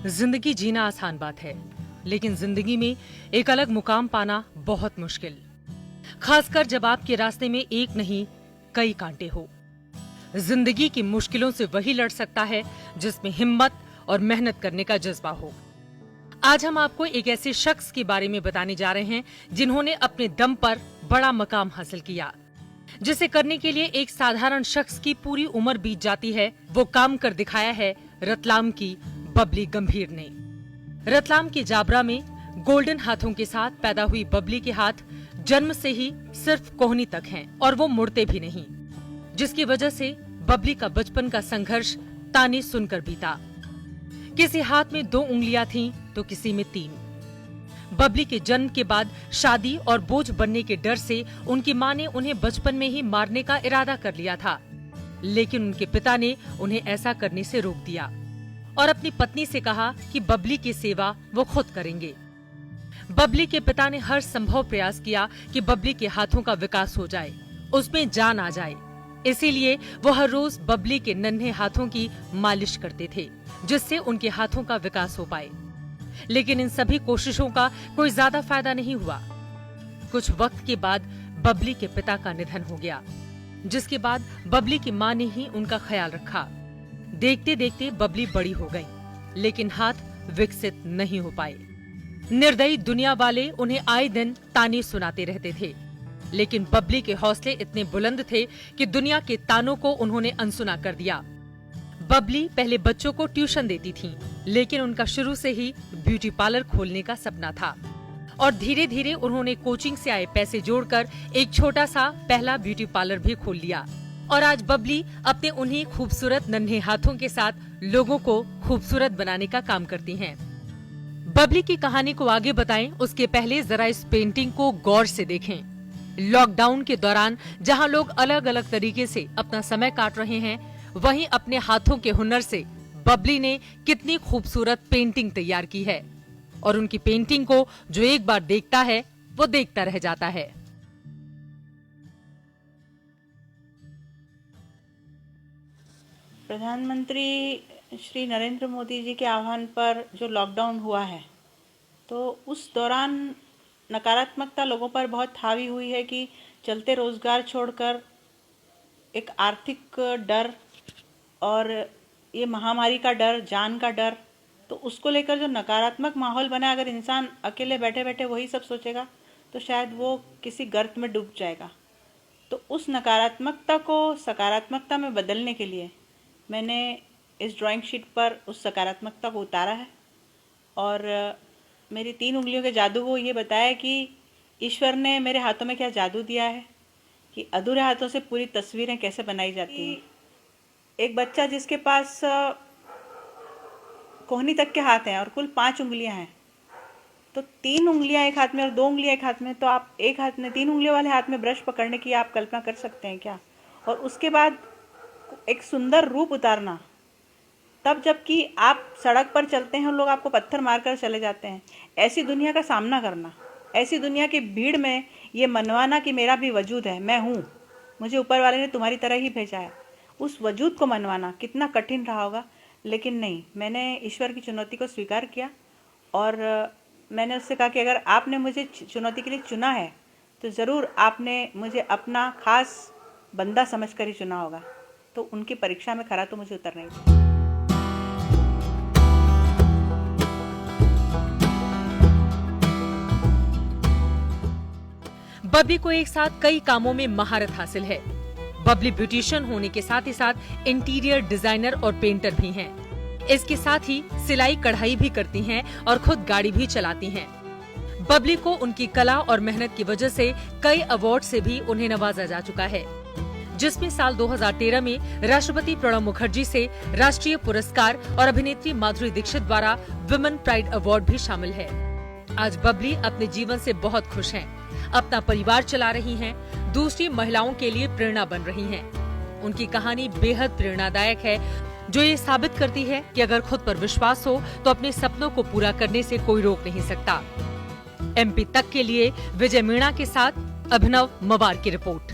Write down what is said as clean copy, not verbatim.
जिंदगी जीना आसान बात है, लेकिन जिंदगी में एक अलग मुकाम पाना बहुत मुश्किल, खासकर जब आपके रास्ते में एक नहीं कई कांटे हो। जिंदगी की मुश्किलों से वही लड़ सकता है जिसमें हिम्मत और मेहनत करने का जज्बा हो। आज हम आपको एक ऐसे शख्स के बारे में बताने जा रहे हैं जिन्होंने अपने दम पर बड़ा मकाम हासिल किया, जिसे करने के लिए एक साधारण शख्स की पूरी उम्र बीत जाती है। वो काम कर दिखाया है रतलाम की बबली गंभीर ने। रतलाम के जाबरा में गोल्डन हाथों के साथ पैदा हुई बबली के हाथ जन्म से ही सिर्फ कोहनी तक हैं और वो मुड़ते भी नहीं, जिसकी वजह से बबली का बचपन का संघर्ष ताने सुनकर बीता। किसी हाथ में 2 उंगलियां थीं तो किसी में 3। बबली के जन्म के बाद शादी और बोझ बनने के डर से उनकी मां ने उन्हें बचपन में ही मारने का इरादा कर लिया था, लेकिन उनके पिता ने उन्हें ऐसा करने से रोक दिया और अपनी पत्नी से कहा कि बबली की सेवा वो खुद करेंगे। बबली के पिता ने हर संभव प्रयास किया कि बबली के हाथों का विकास हो जाए, उसमें जान आ जाए। इसीलिए वो हर रोज बबली के नन्हे हाथों की मालिश करते थे, जिससे उनके हाथों का विकास हो पाए। लेकिन इन सभी कोशिशों का कोई ज्यादा फायदा नहीं हुआ। कुछ वक्त के बाद बबली के पिता का निधन हो गया, जिसके बाद बबली की मां ने ही उनका ख्याल रखा। देखते देखते बबली बड़ी हो गई, लेकिन हाथ विकसित नहीं हो पाए। निर्दयी दुनिया वाले उन्हें आए दिन ताने सुनाते रहते थे, लेकिन बबली के हौसले इतने बुलंद थे कि दुनिया के तानों को उन्होंने अनसुना कर दिया। बबली पहले बच्चों को ट्यूशन देती थीं, लेकिन उनका शुरू से ही ब्यूटी पार्लर खोलने का सपना था और धीरे धीरे उन्होंने कोचिंग से आए पैसे जोड़कर एक छोटा सा पहला ब्यूटी पार्लर भी खोल लिया। और आज बबली अपने उन्हीं खूबसूरत नन्हे हाथों के साथ लोगों को खूबसूरत बनाने का काम करती हैं। बबली की कहानी को आगे बताएं उसके पहले जरा इस पेंटिंग को गौर से देखें। लॉकडाउन के दौरान जहां लोग अलग अलग तरीके से अपना समय काट रहे हैं, वहीं अपने हाथों के हुनर से बबली ने कितनी खूबसूरत पेंटिंग तैयार की है और उनकी पेंटिंग को जो एक बार देखता है वो देखता रह जाता है। प्रधानमंत्री श्री नरेंद्र मोदी जी के आह्वान पर जो लॉकडाउन हुआ है, तो उस दौरान नकारात्मकता लोगों पर बहुत हावी हुई है कि चलते रोजगार छोड़कर एक आर्थिक डर और ये महामारी का डर, जान का डर, तो उसको लेकर जो नकारात्मक माहौल बना, अगर इंसान अकेले बैठे बैठे वही सब सोचेगा तो शायद वो किसी गर्त में डूब जाएगा। तो उस नकारात्मकता को सकारात्मकता में बदलने के लिए मैंने इस ड्राइंग शीट पर उस सकारात्मकता को उतारा है और मेरी 3 उंगलियों के जादू को ये बताया कि ईश्वर ने मेरे हाथों में क्या जादू दिया है कि अधूरे हाथों से पूरी तस्वीरें कैसे बनाई जाती हैं। एक बच्चा जिसके पास कोहनी तक के हाथ हैं और कुल 5 उंगलियां हैं, तो 3 उंगलियां एक हाथ में और 2 उंगलियां एक हाथ में, तो आप एक हाथ में 3 उंगलियों वाले हाथ में ब्रश पकड़ने की आप कल्पना कर सकते हैं क्या? और उसके बाद एक सुंदर रूप उतारना, तब जबकि आप सड़क पर चलते हैं और लोग आपको पत्थर मारकर चले जाते हैं, ऐसी दुनिया का सामना करना, ऐसी दुनिया की भीड़ में ये मनवाना कि मेरा भी वजूद है, मैं हूँ, मुझे ऊपर वाले ने तुम्हारी तरह ही भेजा है, उस वजूद को मनवाना कितना कठिन रहा होगा। लेकिन नहीं, मैंने ईश्वर की चुनौती को स्वीकार किया और मैंने उससे कहा कि अगर आपने मुझे चुनौती के लिए चुना है तो ज़रूर आपने मुझे अपना खास बंदा समझकर ही चुना होगा। तो उनकी परीक्षा में खरा तो मुझे उतरना ही था। बबली को एक साथ कई कामों में महारत हासिल है। बबली ब्यूटिशियन होने के साथ ही साथ इंटीरियर डिजाइनर और पेंटर भी हैं। इसके साथ ही सिलाई कढ़ाई भी करती हैं और खुद गाड़ी भी चलाती हैं। बबली को उनकी कला और मेहनत की वजह से कई अवार्ड से भी उन्हें नवाजा जा चुका है, जिसमें साल 2013 में राष्ट्रपति प्रणब मुखर्जी से राष्ट्रीय पुरस्कार और अभिनेत्री माधुरी दीक्षित द्वारा विमेन प्राइड अवार्ड भी शामिल है। आज बबली अपने जीवन से बहुत खुश हैं, अपना परिवार चला रही हैं, दूसरी महिलाओं के लिए प्रेरणा बन रही हैं। उनकी कहानी बेहद प्रेरणादायक है, जो ये साबित करती है कि अगर खुद पर विश्वास हो तो अपने सपनों को पूरा करने से कोई रोक नहीं सकता। MP तक के लिए विजय मीणा के साथ अभिनव मवार की रिपोर्ट।